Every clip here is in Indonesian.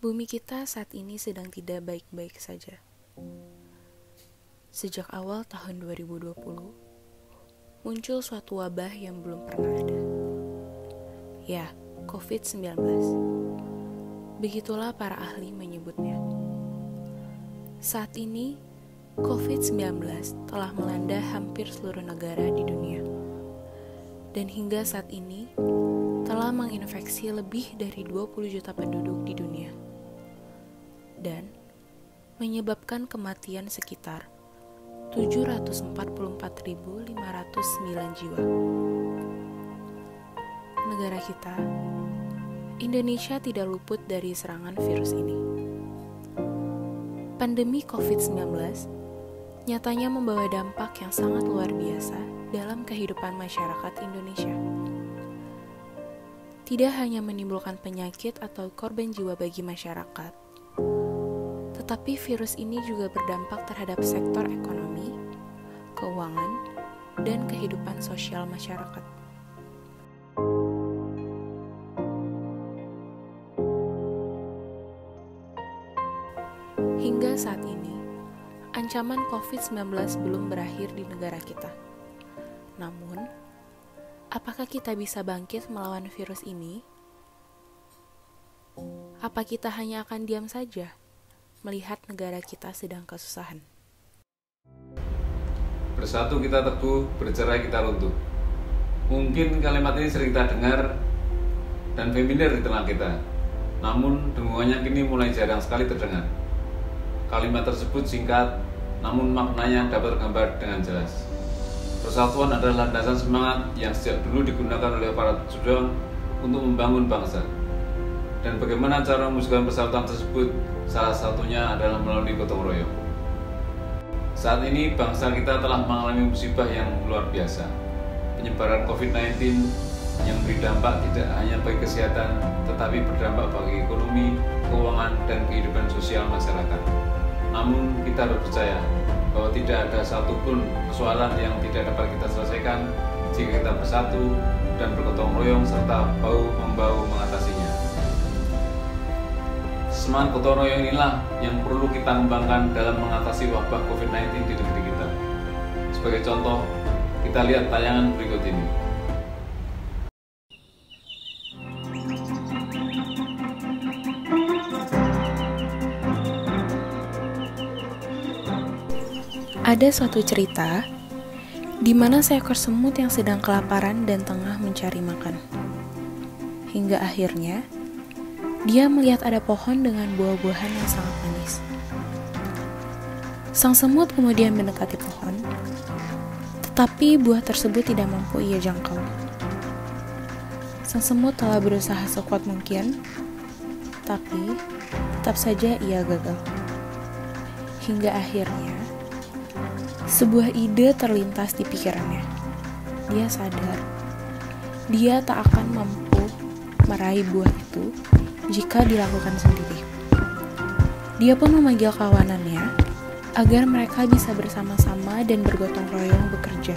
Bumi kita saat ini sedang tidak baik-baik saja. Sejak awal tahun 2020, muncul suatu wabah yang belum pernah ada. Ya, COVID-19. Begitulah para ahli menyebutnya. Saat ini, COVID-19 telah melanda hampir seluruh negara di dunia. Dan hingga saat ini, telah menginfeksi lebih dari 20 juta penduduk di dunia. Dan menyebabkan kematian sekitar 744.509 jiwa. Negara kita, Indonesia, tidak luput dari serangan virus ini. Pandemi COVID-19 nyatanya membawa dampak yang sangat luar biasa dalam kehidupan masyarakat Indonesia. Tidak hanya menimbulkan penyakit atau korban jiwa bagi masyarakat, tetapi virus ini juga berdampak terhadap sektor ekonomi, keuangan, dan kehidupan sosial masyarakat. Hingga saat ini, ancaman COVID-19 belum berakhir di negara kita. Namun, apakah kita bisa bangkit melawan virus ini? Apa kita hanya akan diam saja melihat negara kita sedang kesusahan? Bersatu kita teguh, bercerai kita runtuh. Mungkin kalimat ini sering kita dengar dan familiar di telinga kita. Namun dengungannya kini mulai jarang sekali terdengar. Kalimat tersebut singkat, namun maknanya dapat tergambar dengan jelas. Persatuan adalah landasan semangat yang sejak dulu digunakan oleh para pejuang untuk membangun bangsa. Dan bagaimana cara mewujudkan persatuan tersebut? Salah satunya adalah melalui gotong royong. Saat ini bangsa kita telah mengalami musibah yang luar biasa. Penyebaran COVID-19 yang berdampak tidak hanya bagi kesehatan, tetapi berdampak bagi ekonomi, keuangan, dan kehidupan sosial masyarakat. Namun kita harus percaya bahwa tidak ada satupun persoalan yang tidak dapat kita selesaikan jika kita bersatu dan bergotong royong serta bahu-membahu mengatasinya. Semangat gotong royong inilah yang perlu kita kembangkan dalam mengatasi wabah COVID-19 di negeri kita. Sebagai contoh, kita lihat tayangan berikut ini. Ada suatu cerita di mana seekor semut yang sedang kelaparan dan tengah mencari makan. Hingga akhirnya, dia melihat ada pohon dengan buah-buahan yang sangat manis. Sang semut kemudian mendekati pohon, tetapi buah tersebut tidak mampu ia jangkau. Sang semut telah berusaha sekuat mungkin, tapi tetap saja ia gagal. Hingga akhirnya, sebuah ide terlintas di pikirannya. Dia sadar, dia tak akan mampu meraih buah itu jika dilakukan sendiri. Dia pun memanggil kawanannya agar mereka bisa bersama-sama dan bergotong royong bekerja.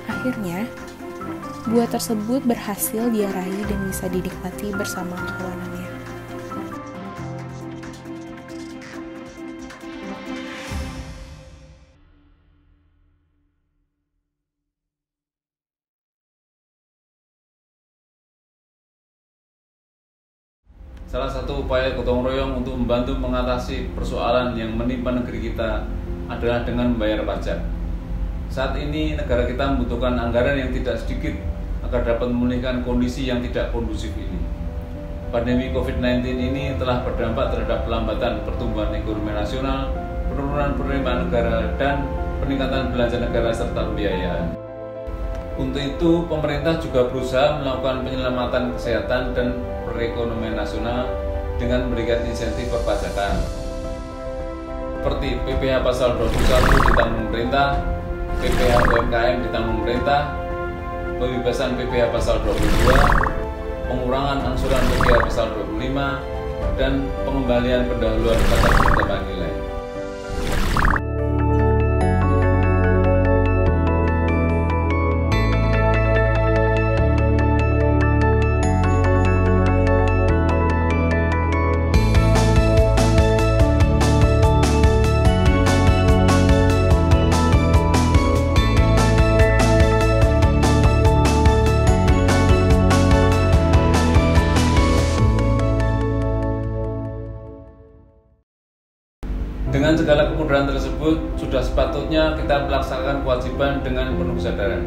Akhirnya, buah tersebut berhasil dia raih dan bisa dinikmati bersama kawanannya. Salah satu upaya gotong royong untuk membantu mengatasi persoalan yang menimpa negeri kita adalah dengan membayar pajak. Saat ini negara kita membutuhkan anggaran yang tidak sedikit agar dapat memulihkan kondisi yang tidak kondusif ini. Pandemi COVID-19 ini telah berdampak terhadap pelambatan pertumbuhan ekonomi nasional, penurunan penerimaan negara, dan peningkatan belanja negara serta pembiayaan. Untuk itu, pemerintah juga berusaha melakukan penyelamatan kesehatan dan perekonomian nasional dengan memberikan insentif perpajakan. Seperti PPh pasal 21 ditanggung pemerintah, PPh UMKM ditanggung pemerintah, pembebasan PPh pasal 22, pengurangan angsuran PPh pasal 25, dan pengembalian pendahuluan batas penetapan nilai. Dengan segala kemudahan tersebut, sudah sepatutnya kita melaksanakan kewajiban dengan penuh kesadaran.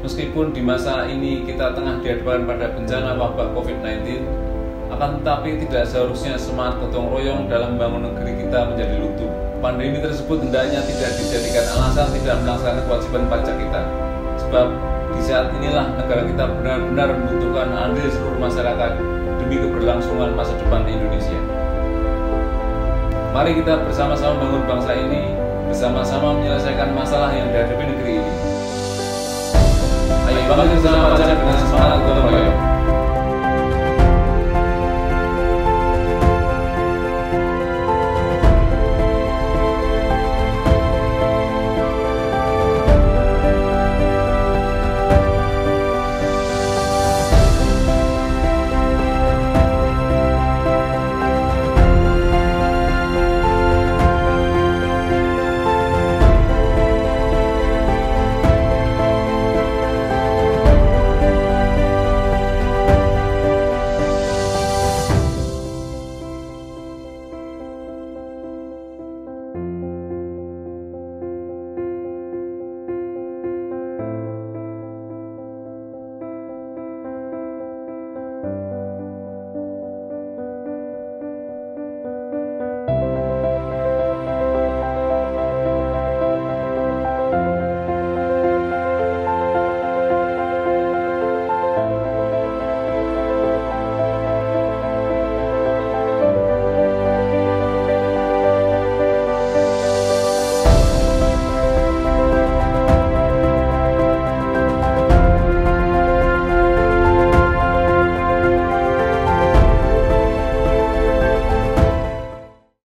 Meskipun di masa ini kita tengah dihadapkan pada bencana wabah COVID-19, akan tetapi tidak seharusnya semangat gotong royong dalam membangun negeri kita menjadi luntur. Pandemi tersebut hendaknya tidak dijadikan alasan tidak melaksanakan kewajiban pajak kita. Sebab di saat inilah negara kita benar-benar membutuhkan andil seluruh masyarakat demi keberlangsungan masa depan Indonesia. Mari kita bersama-sama membangun bangsa ini, bersama-sama menyelesaikan masalah yang dihadapi negeri ini. Ayo bangun bersama pajak dengan semangat gotong royong.